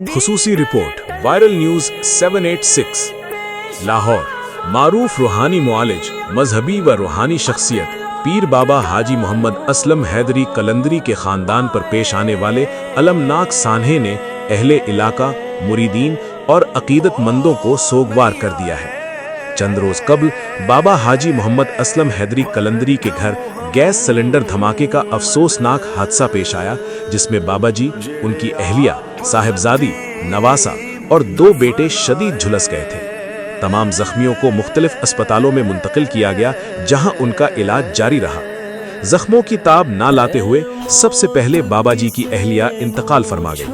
خصوصی report viral news 786 Lahore معروف روحانی معالج مذہبی و روحانی شخصیت پیر بابا حاجی محمد اسلم حیدری قلندری کے خاندان پر پیش آنے والے المناک سانحے نے اہل علاقہ مریدین اور عقیدت مندوں کو سوگوار کر دیا ہے۔ چند روز قبل بابا حاجی محمد اسلم حیدری قلندری کے گھر گیس سلنڈر دھماکے کا افسوسناک حادثہ پیش آیا، جس میں بابا جی، ان کی اہلیہ، صاحبزادی، نواسہ اور 2 بیٹے شدید جھلس گئے تھے۔ تمام زخمیوں کو مختلف اسپتالوں میں منتقل کیا گیا، جہاں ان کا علاج جاری رہا۔ زخموں کی تاب نہ لاتے ہوئے سب سے پہلے بابا جی کی اہلیہ انتقال فرما گئی۔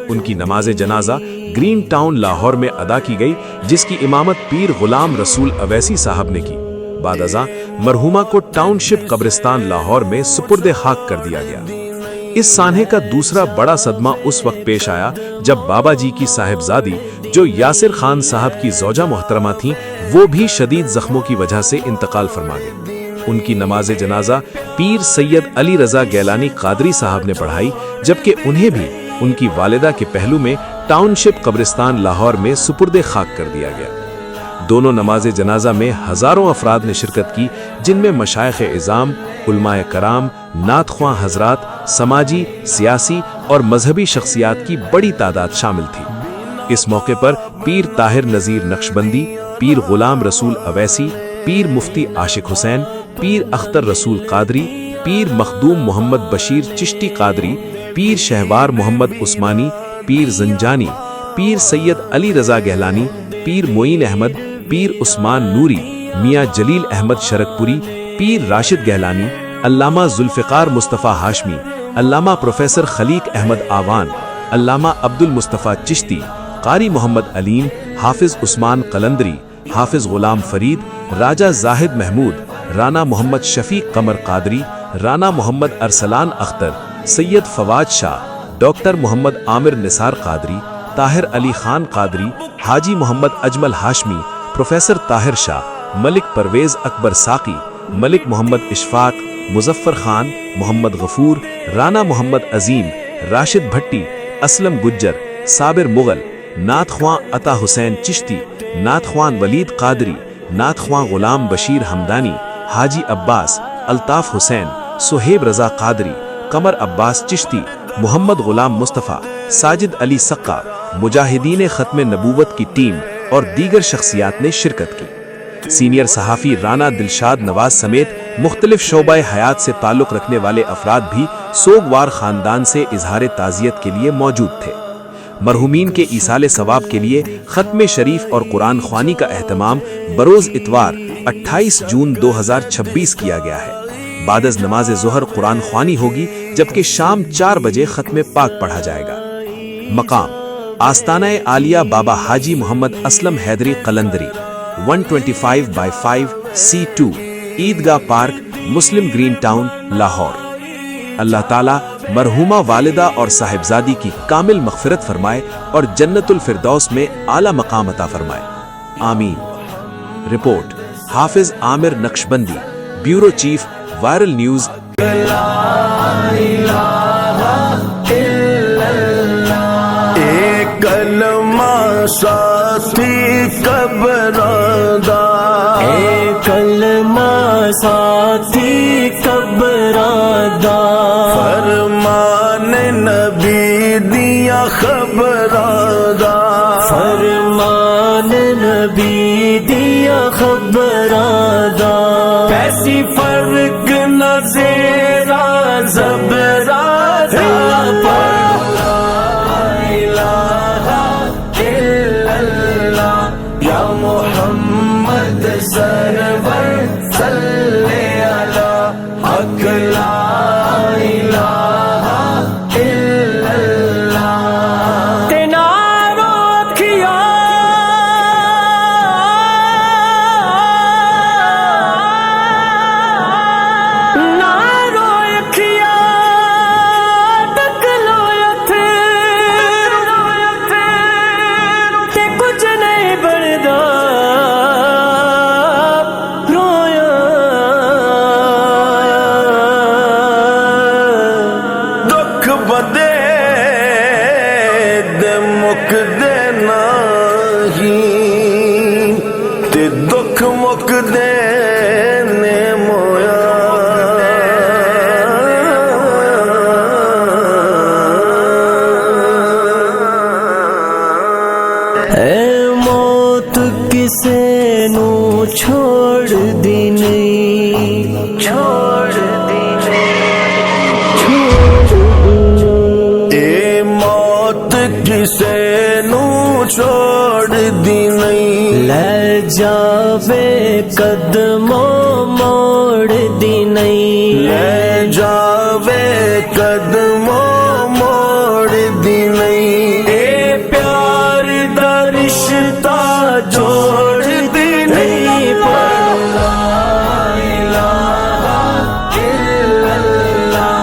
ان کی نماز جنازہ گرین ٹاؤن لاہور میں ادا کی گئی، جس کی امامت پیر غلام رسول اویسی صاحب نے کی۔ بعد ازاں مرحومہ کو ٹاؤن شپ قبرستان لاہور میں سپرد خاک کر دیا گیا۔ اس سانحے کا دوسرا بڑا صدمہ اس وقت پیش آیا جب بابا جی کی صاحبزادی، جو یاسر خان صاحب کی زوجہ محترمہ تھیں، وہ بھی شدید زخموں کی وجہ سے انتقال فرما گئی۔ ان کی نماز جنازہ پیر سید علی رضا گیلانی قادری صاحب نے پڑھائی، جبکہ انہیں بھی ان کی والدہ کے پہلو میں ٹاؤن شپ قبرستان لاہور میں سپرد خاک کر دیا گیا۔ دونوں نماز جنازہ میں ہزاروں افراد نے شرکت کی، جن میں مشائخ اعظام، علماء کرام، نعت خواں حضرات، سماجی، سیاسی اور مذہبی شخصیات کی بڑی تعداد شامل تھی۔ اس موقع پر پیر طاہر نذیر نقشبندی، پیر غلام رسول اویسی، پیر مفتی عاشق حسین، پیر اختر رسول قادری، پیر مخدوم محمد بشیر چشتی قادری، پیر شہوار محمد عثمانی، پیر زنجانی، پیر سید علی رضا گہلانی، پیر معین احمد، پیر عثمان نوری، میاں جلیل احمد شرکپوری، پیر راشد گہلانی، علامہ ذوالفقار مصطفیٰ ہاشمی، علامہ پروفیسر خلیق احمد آوان، علامہ عبد المصطفیٰ چشتی، قاری محمد علیم، حافظ عثمان قلندری، حافظ غلام فرید، راجہ زاہد محمود، رانا محمد شفیق قمر قادری، رانا محمد ارسلان اختر، سید فواد شاہ، ڈاکٹر محمد عامر نثار قادری، طاہر علی خان قادری، حاجی محمد اجمل ہاشمی، پروفیسر طاہر شاہ، ملک پرویز اکبر ساقی، ملک محمد اشفاق، مظفر خان، محمد غفور، رانا محمد عظیم، راشد بھٹی، اسلم گجر، صابر مغل، نعت خواں عطا حسین چشتی، نعت خواں ولید قادری، نعت خواں غلام بشیر حمدانی، حاجی عباس، الطاف حسین، سہیب رضا قادری، قمر عباس چشتی، محمد غلام مصطفیٰ، ساجد علی سقا، مجاہدین ختم نبوت کی ٹیم اور دیگر شخصیات نے شرکت کی۔ سینئر صحافی رانا دلشاد نواز سمیت مختلف شعبہ حیات سے تعلق رکھنے والے افراد بھی سوگوار خاندان سے اظہار تعزیت کے لیے موجود تھے۔ مرحومین کے ایصال ثواب کے لیے ختم شریف اور قرآن خوانی کا اہتمام بروز اتوار 28 جون 2026 کیا گیا ہے۔ بعد از نماز ظہر قرآن خوانی ہوگی، جبکہ شام 4 بجے ختم پاک پڑھا جائے گا۔ مقام آستانہ عالیہ بابا حاجی محمد اسلم حیدری قلندری 125/5 C2 عیدگاہ پارک، مسلم گرین ٹاؤن، لاہور۔ اللہ تعالیٰ مرحومہ والدہ اور صاحبزادی کی کامل مغفرت فرمائے اور جنت الفردوس میں اعلیٰ مقام عطا فرمائے، آمین۔ Report Hafiz Aamir Naqshbandi, bureau chief, viral news. ایک کلمہ ساتھی قبرادہ، ایک کلمہ ساتھی قبرادہ، فرمان نبی دیا خبرادہ، فرمان نبی دیا خبرادہ، ایسی فرق نہ زیرا زبرادہ، لا الہ الا اللہ یا اے موت کسے نو چھوڑ دی نہیں، چھوڑ دی اے موت کسے نو چھوڑ دی نہیں، لے جاوے قدموں موڑ دی نہیں، لے جاوے قدموں موڑ دی نہیں، اے پیار دا رشتہ جوڑ دی نہیں، پر لا الہ الا اللہ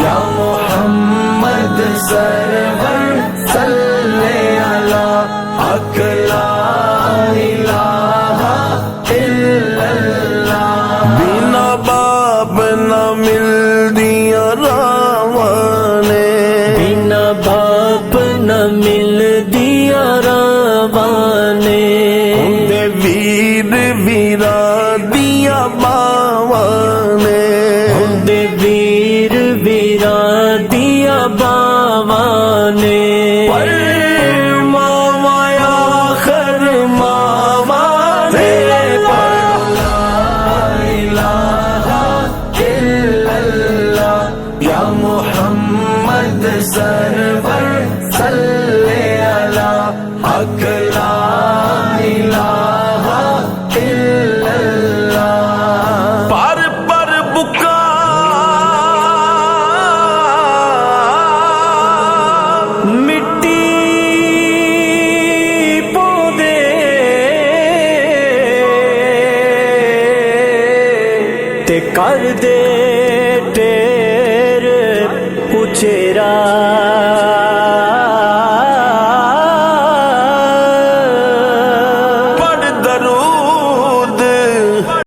یا محمد سرور صلی علی حق لا الہ الا اللہ، بنا باپ نہ مل دیا راوانے، بنا باپ نہ مل دیا روانے، دے ویر ویرا دیا باوانے، دے ویر ویرا دیا باوانے، پر ماوا آخر ماوانے، پر لا الہ الا اللہ یا محمد سرور صلی علی حق لا الہ الا اللہ، پر بکا مٹی پودے تے کر دے ٹیر اچیرا،